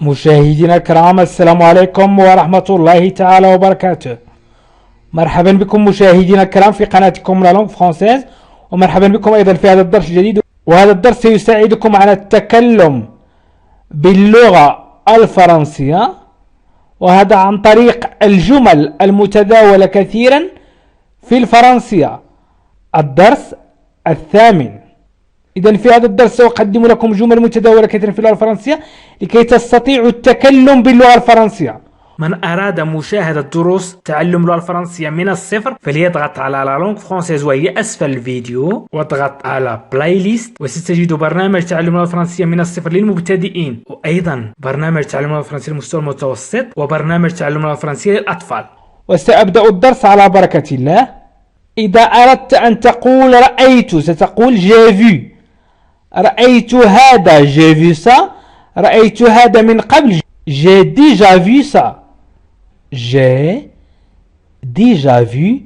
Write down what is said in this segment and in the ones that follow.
مشاهدينا الكرام، السلام عليكم ورحمة الله تعالى وبركاته. مرحبا بكم مشاهدينا الكرام في قناتكم لا لونغ فرانسيز، ومرحبا بكم أيضا في هذا الدرس الجديد. وهذا الدرس سيساعدكم على التكلم باللغة الفرنسية، وهذا عن طريق الجمل المتداولة كثيرا في الفرنسية. الدرس الثامن. إذن في هذا الدرس سأقدم لكم جمل متداولة كثيرا في اللغة الفرنسية لكي تستطيعوا التكلم باللغة الفرنسية. من أراد مشاهدة دروس تعلم اللغة الفرنسية من الصفر فليضغط على لا لونغ فرانسيز وهي أسفل الفيديو، واضغط على بلاي ليست، وستجد برنامج تعلم اللغة الفرنسية من الصفر للمبتدئين، وأيضا برنامج تعلم اللغة الفرنسية للمستوى المتوسط، وبرنامج تعلم اللغة الفرنسية للأطفال. وسأبدأ الدرس على بركة الله. إذا أردت أن تقول رأيت ستقول j'ai vu. رأيت هذا j'ai vu ça. رأيت هذا من قبل j'ai déjà vu ça. J'ai déjà vu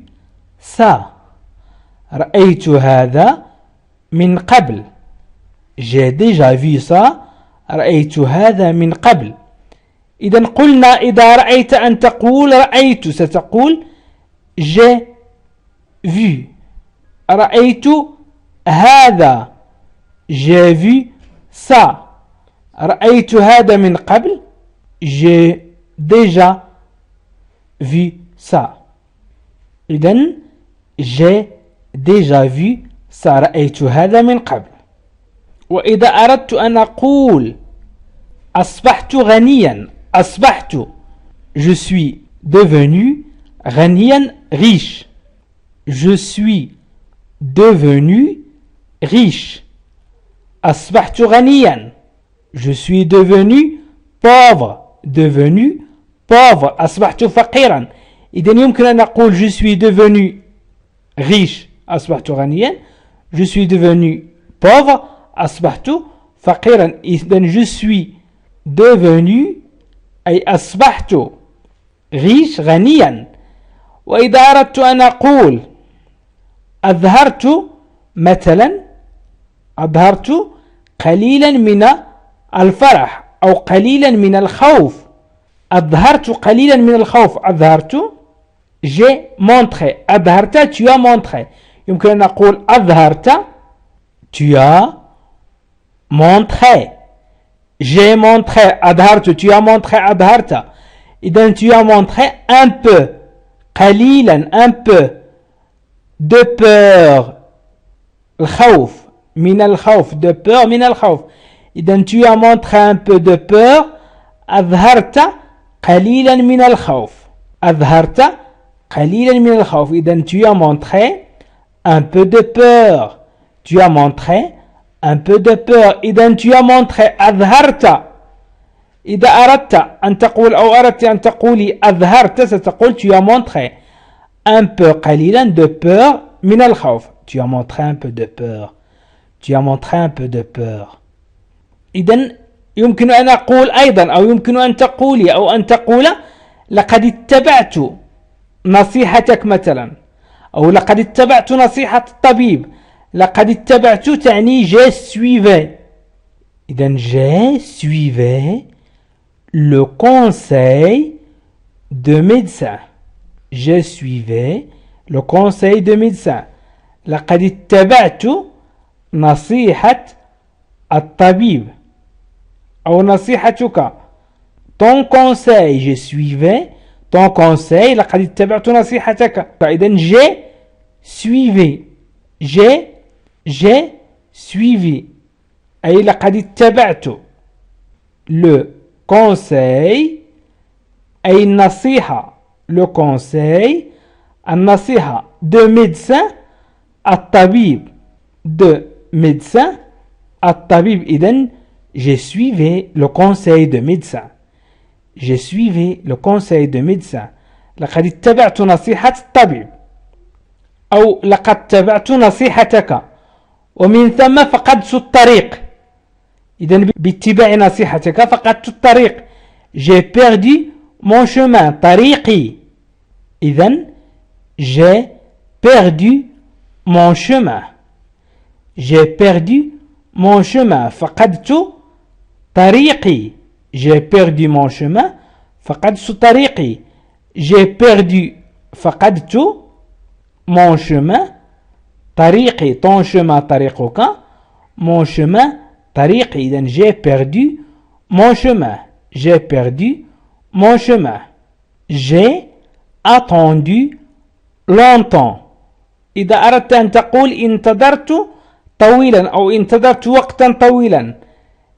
ça. رأيت هذا من قبل j'ai déjà vu ça. رأيت هذا من قبل. إذا قلنا إذا رأيت أن تقول رأيت ستقول j'ai vu. رأيت هذا j'ai vu ça. رأيت هذا من قبل j'ai déjà vu ça. إذن j'ai déjà vu ça. رأيت هذا من قبل. وإذا أردت أن أقول أصبحت غنيا، أصبحت je suis devenu غنيا riche. Je suis devenu riche. أصبحت غنيا. Je suis devenu pauvre. Devenu pauvre. أصبحت فقيرا. إذن يمكن أن نقول je suis devenu riche أصبحت غنيا. Je suis devenu pauvre أصبحت فقيرا. إذن je suis devenu أي أصبحت riche غنيا. وإذا أردت أن أقول أظهرت مثلا، أظهرت قليلا من الفرح أو قليلا من الخوف. أظهرت قليلا من الخوف. أظهرت j'ai montré. أظهرت tu as montré. يمكن أن نقول أظهرت tu as montré. j'ai montré. أظهرت tu as montré. أظهرت. إذن tu as montré un peu قليلا un peu de peur. الخوف من الخوف de peur من الخوف. إذن tu as montré un peu de peur. أظهرت قليلا من الخوف. أظهرت قليلا من الخوف. إذن tu as montré un peu de peur. Tu as montré un peu de peur. إذن tu as montré أظهرت. إذا أردت أن تقول أو أردت أن تقولي أظهرت ستقول tu as montré un peu قليلا de peur من الخوف. Tu as montré un peu de peur. Tu as montré un peu de peur. إذن يمكن أن أقول أيضا أو يمكن أن تقولي أو أن تقول لقد اتبعت نصيحتك مثلا، أو لقد اتبعت نصيحة الطبيب. لقد اتبعت تعني j'ai suivi. إذن j'ai suivi le conseil de médecin. J'ai suivi le conseil de médecin. لقد اتبعت نصيحة الطبيب أو نصيحتك. ton conseil j'ai suivi ton conseil. لقد اتبعت نصيحتك. فإذن j'ai suivi. j'ai suivi أي لقد اتبعت le conseil أي النصيحة. le conseil النصيحة de médecin الطبيب. de médecin الطبيب. إذن j'ai suivi le conseil de médecin. j'ai suivi le conseil de médecin. لقد اتبعت نصيحة الطبيب أو لقد اتبعت نصيحتك. ومن ثم فقدت الطريق. إذن باتباع نصيحتك فقدت الطريق. j'ai perdu mon chemin. طريقي. إذن j'ai perdu mon chemin. j'ai perdu mon chemin. فقدت طريقي. j'ai perdu mon chemin فقدت طريقي j'ai perdu فقدت mon chemin طريقي ton chemin طريقك mon chemin طريقي إذن j'ai perdu mon chemin j'ai perdu mon chemin j'ai attendu longtemps إذا أردت أن تقول انتظرت طويلا أو انتظرت وقتا طويلا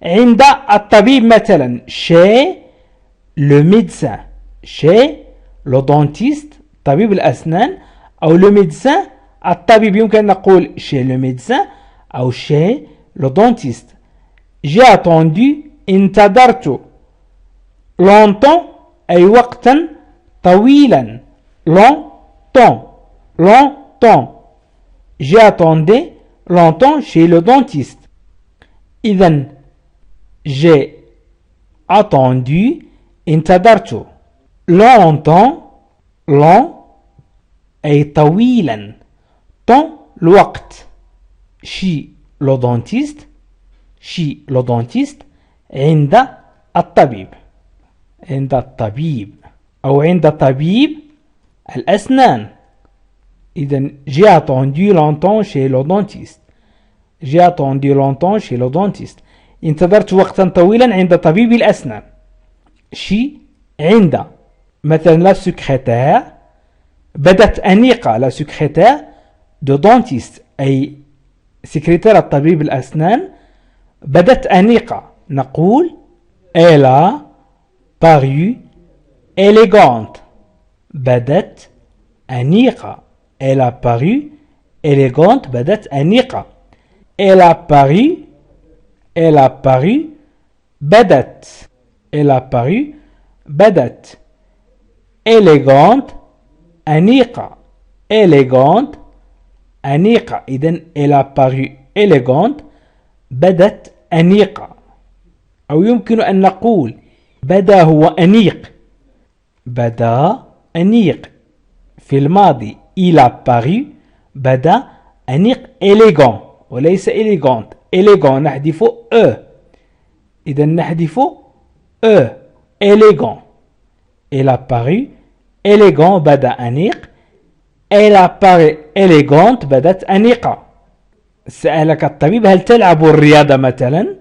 عند الطبيب مثلا chez le médecin chez le dentiste طبيب الأسنان أو le médecin الطبيب يمكن أن نقول chez le médecin أو chez le dentiste j'ai attendu انتظرت longtemps أي وقتا طويلا longtemps j'ai attendu longtemps chez le dentiste إذن j'ai attendu انتظرت longtemps long أي طويلا temps الوقت chez le dentiste عند الطبيب أو عند طبيب الأسنان إذن j'ai attendu longtemps chez le dentiste j'ai attendu longtemps chez le dentiste انتظرت وقتا طويلا عند طبيب الأسنان عند مثلا la secrétaire بدت أنيقة la secrétaire de dentiste أي سكرتير الطبيب الأسنان بدت أنيقة نقول elle a paru élégante بدت أنيقة elle a paru élégante بدت أنيقة elle a paru بدت elle a paru بدت élégante أنيقة élégante أنيقة إذن elle a paru élégante بدت أنيقة أو يمكن أن نقول بدا هو أنيق بدا أنيق في الماضي il a paru بدا أنيق élégant وليس élégante élégant نحذف إذا نحذف élégant il a paru élégant بدا أنيق elle a paru élégante بدت أنيقة سألك الطبيب هل تلعب الرياضة مثلا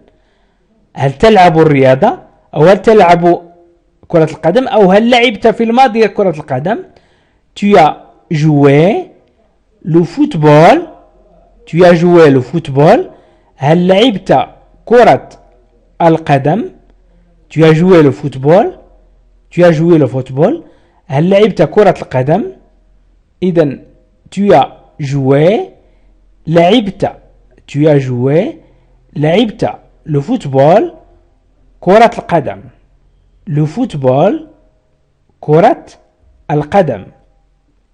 هل تلعب الرياضة أو هل تلعب كرة القدم أو هل لعبت في الماضي كرة القدم tu as joué le football هل لعبت كرة القدم tu as joué le football هل لعبت كرة القدم إذن tu as joué لعبت le football كرة القدم le football كرة القدم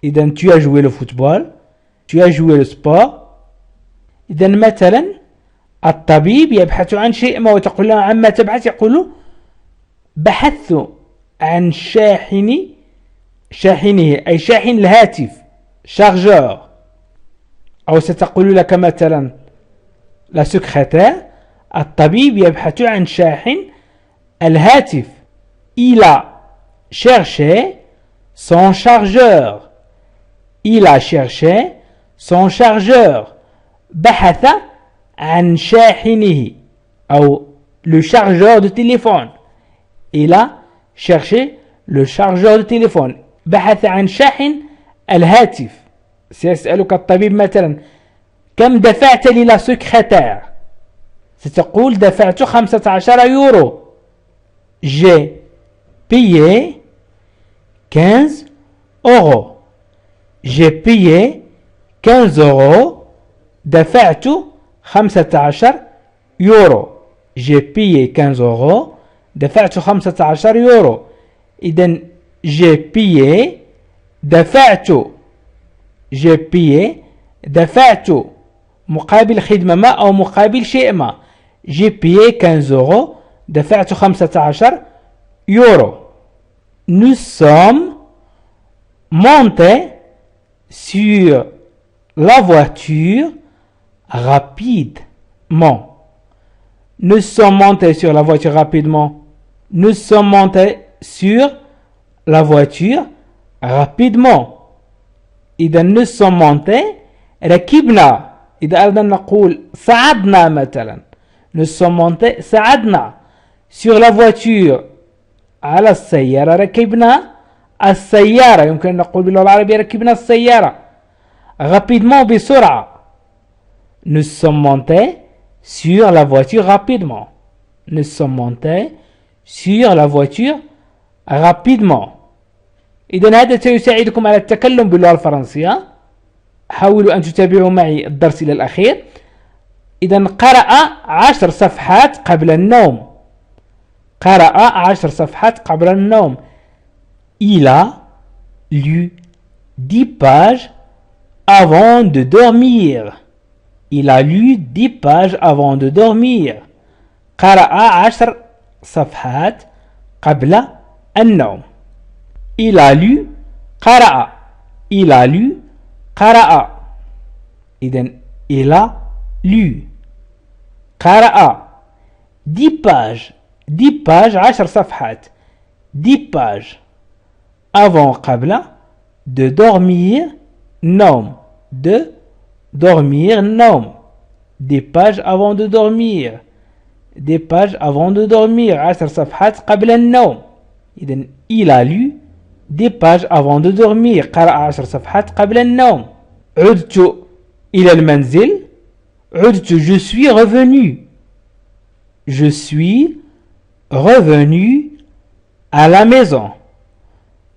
إذن tu as joué le football tu as joué le sport إذن مثلا الطبيب يبحث عن شيء ما وتقول له عما تبحث يقول بحثت عن شاحنه أي شاحن الهاتف chargeur أو ستقول لك مثلا la secrétaire الطبيب يبحث عن شاحن الهاتف il a cherché son chargeur بحث عن شاحنه أو le chargeur de téléphone il a cherché le chargeur de téléphone بحث عن شاحن الهاتف سيسألك الطبيب مثلا كم دفعت للا سكرتير ستقول دفعت 15 يورو j'ai payé 15 euros j'ai payé 15 euros دفعت 15 يورو j'ai payé 15 euros دفعت 15 يورو إذن j'ai payé دفعت مقابل خدمة ما أو مقابل شيء ما j'ai payé 15 euros دفعت 15 يورو nous sommes montés sur la voiture rapidement nous sommes montés sur la voiture rapidement Nous sommes montés sur la voiture rapidement. إذا nous sommes montés ركبنا. إذا أردنا نقول صعدنا مثلا nous sommes montés صعدنا sur la voiture على السيارة ركبنا السيارة. يمكن أن نقول باللغة العربية ركبنا السيارة rapidement بسرعة. Nous sommes montés sur la voiture rapidement. Nous sommes montés sur la voiture rapidement. إذا هذا سيساعدكم على التكلم باللغة الفرنسية. حاولوا أن تتابعوا معي الدرس إلى الأخير. إذا قرأ 10 صفحات قبل النوم. قرأ 10 صفحات قبل النوم. Il a lu 10 pages avant de dormir. Il a lu 10 pages avant de dormir. قرأ 10 صفحات قبل النوم. Il a lu قرأ. Il a lu قرأ. إذن il a lu قرأ 10 pages 10 pages 10 صفحات 10 pages avant قبل de dormir نوم de dormir نوم des pages avant de dormir des pages avant de dormir 10 صفحات قبل النوم. إذن il a lu des pages avant de dormir. قرأ 10 صفحات قبل النوم. عدت إلى المنزل. عدت je suis revenu. Je suis revenu à la maison.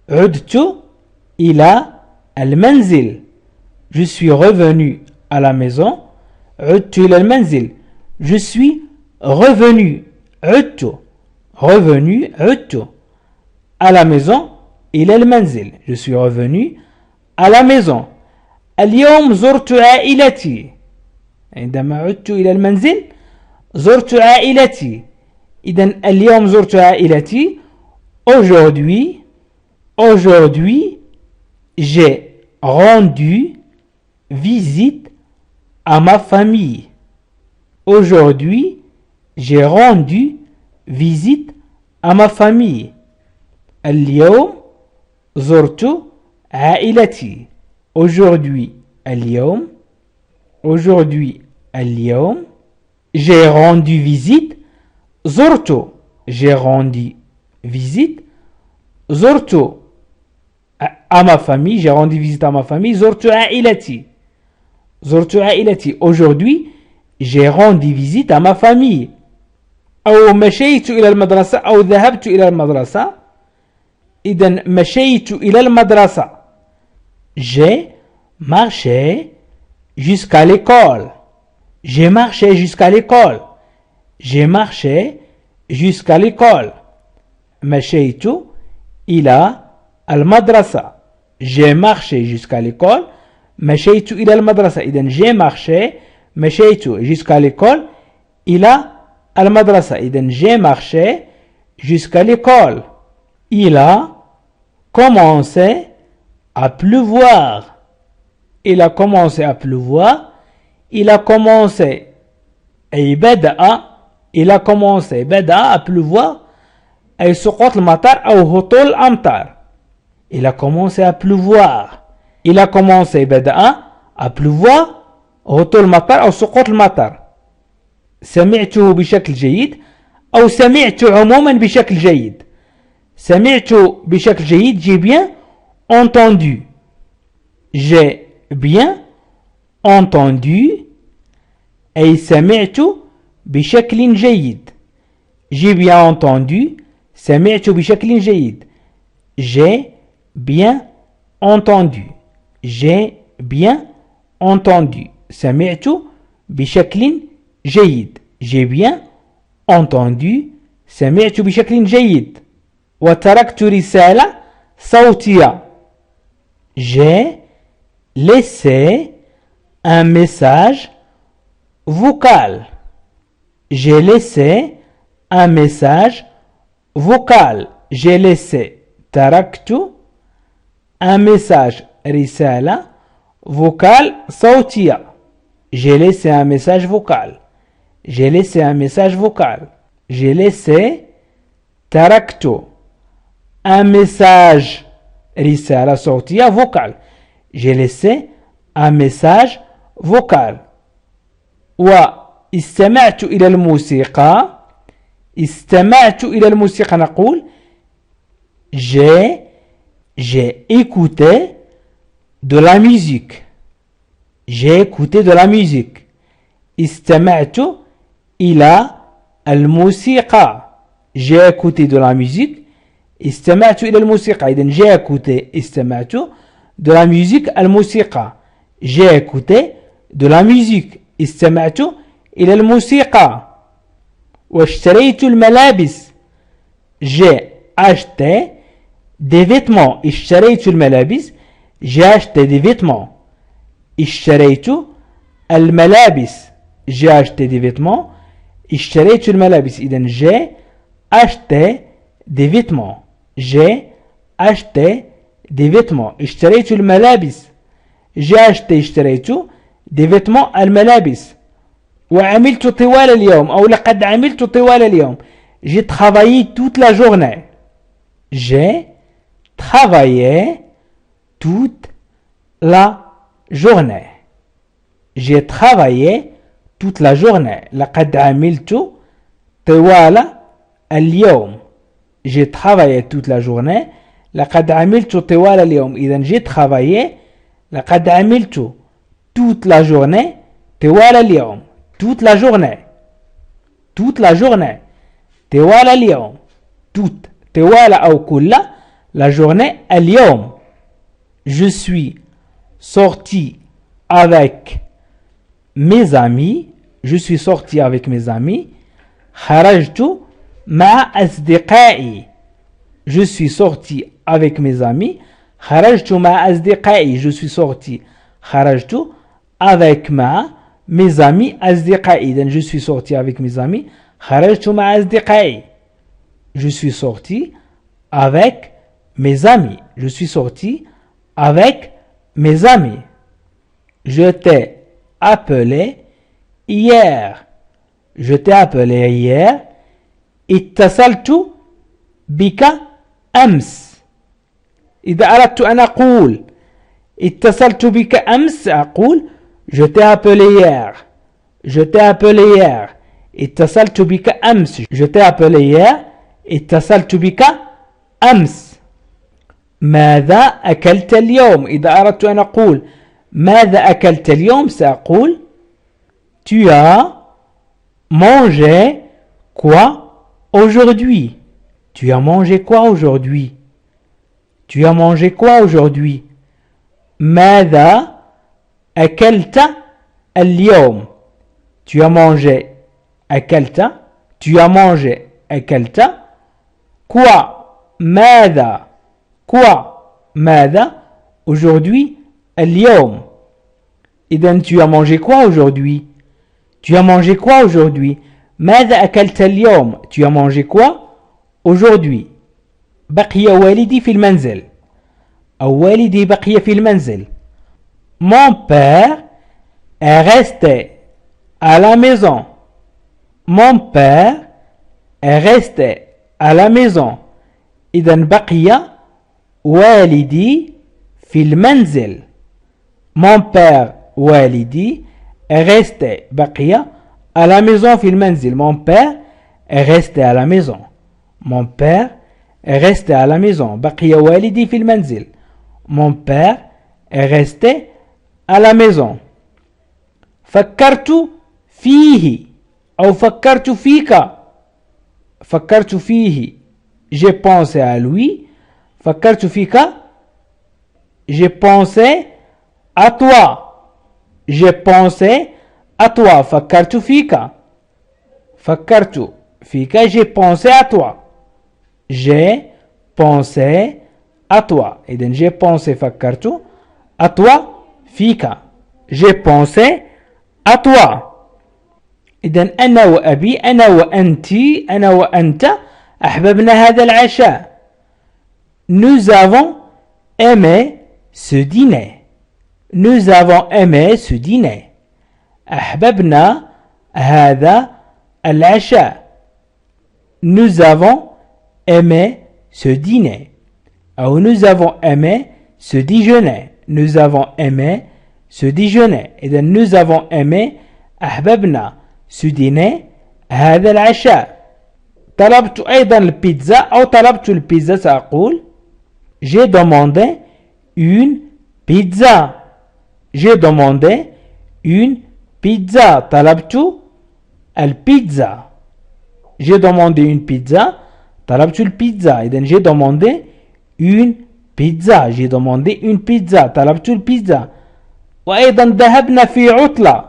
عدت إلى المنزل. Je suis revenu à la maison. عدت إلى المنزل. Je suis revenu. عدت revenu عدت à la maison إلى المنزل. Je suis revenu à la maison. اليوم زرت عائلتي. عندما عدت إلى المنزل زرت عائلتي. إذن اليوم زرت عائلتي. Aujourd'hui j'ai rendu visite à ma famille. Aujourd'hui j'ai rendu visite à ma famille. اليوم زرت عائلتي. Aujourd'hui اليوم j'ai rendu visite. زرت j'ai rendu visite. زرت à ma famille. J'ai rendu visite à ma famille. زرت عائلتي. Aujourd'hui j'ai rendu visite à ma famille. أو مشيت إلى المدرسة أو ذهبت إلى المدرسة. إذن مشيت إلى المدرسة. J'ai marché jusqu'à l'école. J'ai marché jusqu'à l'école. J'ai marché jusqu'à l'école. مشيت إلى المدرسة. J'ai marché jusqu'à l'école. مشيت إلى المدرسة. إذن j'ai marché مشيت jusqu'à l'école إلى المدرسة. إذن j'ai marché jusqu'à l'école. Il a commencé à pleuvoir. Il a commencé à pleuvoir. Il a commencé أي بدأ. Il a commencé بدأ à pleuvoir أي سقوط المطر أو هطول الأمطار. Il a commencé à pleuvoir. Il a commencé بدأ à pleuvoir هطول المطر أو سقوط المطر. سمعته بشكل جيد أو سمعت عموما بشكل جيد. سمعت بشكل جيد. J'ai bien entendu. J'ai bien entendu أي سمعت بشكل جيد. J'ai bien entendu. سمعت بشكل جيد. J'ai bien entendu. J'ai bien entendu. سمعت بشكل جيد. J'ai bien entendu. سمعت بشكل جيد. وتركت رسالة صوتية. J'ai laissé un message vocal. J'ai laissé un message vocal. J'ai laissé تركت un message رسالة vocal صوتية. J'ai laissé un message vocal. J'ai laissé un message vocal. J'ai laissé تركت un message رسالة صوتية vocal. J'ai laissé un message vocal. واستمعت إلى الموسيقى. استمعت إلى الموسيقى نقول j'ai écouté de la musique. J'ai écouté de la musique. استمعت إلى الموسيقى. J'ai écouté de la musique. استمعت إلى الموسيقى. إذن j'ai écouté استمعت de la musique الموسيقى. J'ai écouté de la musique. استمعت إلى الموسيقى. واشتريت الملابس. J'ai acheté des vêtements. اشتريت الملابس. J'ai acheté des vêtements. اشتريت الملابس. J'ai acheté des vêtements. اشتريت الملابس. إذن j'ai acheté des vêtements. J'ai acheté des vêtements. اشتريت الملابس. J'ai acheté اشتريت des vêtements الملابس. وعملت طوال اليوم أو لقد عملت طوال اليوم. J'ai travaillé toute la journée. J'ai travaillé toute la journée. J'ai travaillé toute la journée. لقد عملت طوال اليوم. J'ai travaillé toute la journée. لقد عملت طوال اليوم. إذن j'ai travaillé. لقد عملت toute la journée. طوال اليوم. Toute la journée. Toute la journée. طوال اليوم. Toute. طوال أو كل. La journée. اليوم. Je suis sorti avec mes amis. Je suis sorti avec mes amis. خرجت مع أصدقائي. Je suis sorti avec mes amis. خرجت مع أصدقائي. Je suis sorti. خرجت avec مع mes amis أصدقائي. إذن je suis sorti avec mes amis. خرجت مع أصدقائي. Je suis sorti avec mes amis. Je suis sorti avec mes amis. Je t'ai appelé hier. Je t'ai appelé hier. اتصلت بك أمس. إذا أردت أن أقول اتصلت بك أمس أقول je t'ai appelé hier. Je t'ai appelé hier. اتصلت بك أمس. Je t'ai appelé hier. اتصلت بك أمس. ماذا أكلت اليوم؟ إذا أردت أن أقول ماذا أكلت اليوم سأقول tu as mangé quoi aujourd'hui? Tu as mangé quoi aujourd'hui? Tu as mangé quoi aujourd'hui? ماذا أكلت اليوم? Tu as mangé أكلت. Tu as mangé أكلت. Quoi? ماذا? Quoi? ماذا? Aujourd'hui اليوم. إذن tu as mangé quoi aujourd'hui? Tu as mangé quoi aujourd'hui? ماذا أكلت اليوم? Tu as mangé quoi aujourd'hui? بقي والدي في المنزل. أو والدي بقي في المنزل. Mon père est resté à la maison. Mon père est resté à la maison. إذن بقي والدي في المنزل. Mon père والدي est resté بقي à la maison في المنزل. Mon père est resté à la maison. Mon père est resté à la maison. بقي والدي في المنزل. Mon père est resté à la maison. فكرت فيه أو فكرت فيك. فكرت فيه j'ai pensé à lui. فكرت فيك j'ai pensé à toi. J'ai pensé à toi. فكرت فيك. فكرت فيك j'ai pensé à toi. J'ai pensé à toi. إذن j'ai pensé فكرت à toi فيك. J'ai pensé à toi. إذن أنا وأبي أنا وأنتي أنا وأنت أحببنا هذا العشاء. Nous avons aimé ce dîner. Nous avons aimé ce dîner. أحببنا هذا العشاء. Nous avons aimé ce dîner. أو nous avons aimé ce déjeuner. Nous avons aimé ce déjeuner. إذا nous avons aimé أحببنا ce dîner هذا العشاء. طلبت أيضا البيتزا أو طلبت البيتزا سأقول j'ai demandé une pizza. J'ai demandé une pizza. طلبت البيتزا. J'ai demandé une pizza. طلبت البيتزا. إذن j'ai demandé une pizza. J'ai demandé une pizza. طلبت البيتزا. وأيضا ذهبنا في عطلة.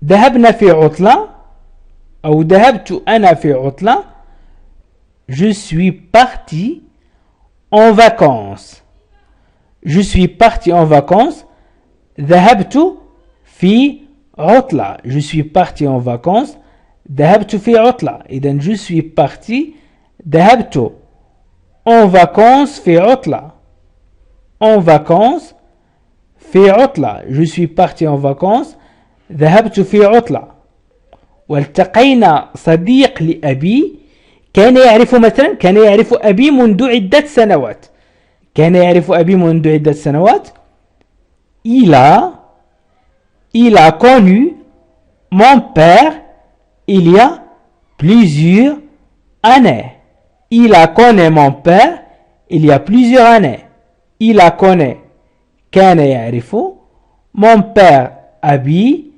ذهبنا في عطلة أو ذهبت أنا في عطلة. Je suis parti en vacances. Je suis parti en vacances. ذهبت في عطلة. Je suis parti en vacances. ذهبت في عطلة. إذن je suis parti. ذهبت en vacances في عطلة. En vacances في عطلة. Je suis parti en vacances. ذهبت في عطلة. والتقينا صديق لأبي كان يعرف مثلا كان يعرف أبي منذ عدة سنوات. كان يعرف أبي منذ عدة سنوات. Il a connu mon père il y a plusieurs années. Il a connu mon père il y a plusieurs années. Il a connu كان يعرف mon père أبي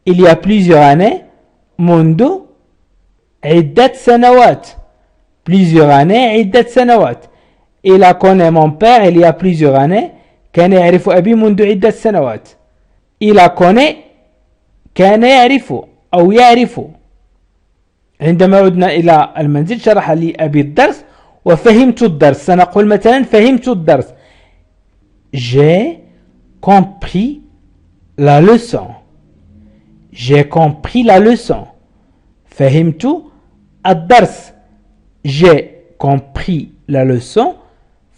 il y a plusieurs années منذ عدة سنوات. Plusieurs années عدة سنوات. Il a connu mon père il y a plusieurs années. كان يعرف أبي منذ عدة سنوات. Il a connu كان يعرف أو يعرف. عندما عدنا إلى المنزل شرح لي أبي الدرس وفهمت الدرس. سنقول مثلا فهمت الدرس. J'ai compris la leçon. J'ai compris la leçon. فهمت الدرس. J'ai compris la leçon.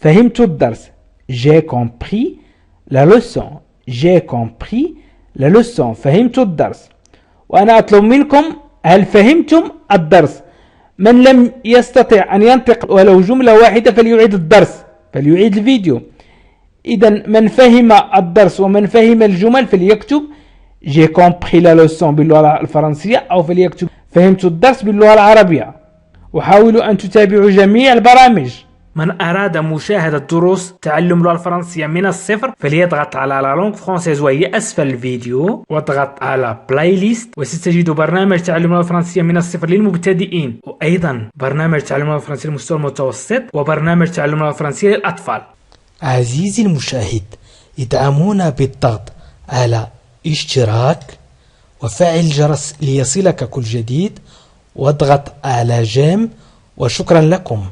فهمت الدرس. J'ai compris la leçon. J'ai compris la leçon. فهمت الدرس. وأنا أطلب منكم هل فهمتم الدرس؟ من لم يستطع أن ينطق ولو جملة واحدة فليعيد الدرس. فليعيد الفيديو. إذا من فهم الدرس ومن فهم الجمل فليكتب J'ai compris la leçon باللغة الفرنسية أو فليكتب فهمت الدرس باللغة العربية. وحاولوا أن تتابعوا جميع البرامج. من أراد مشاهدة دروس تعلم اللغة الفرنسية من الصفر فليضغط على لا لونغ فرونسيز وهي أسفل الفيديو واضغط على بلاي ليست وستجد برنامج تعلم اللغة الفرنسية من الصفر للمبتدئين وأيضا برنامج تعلم اللغة الفرنسية للمستوى المتوسط وبرنامج تعلم اللغة الفرنسية للأطفال. عزيزي المشاهد ادعمونا بالضغط على اشتراك وفعل الجرس ليصلك كل جديد واضغط على جيم وشكرا لكم.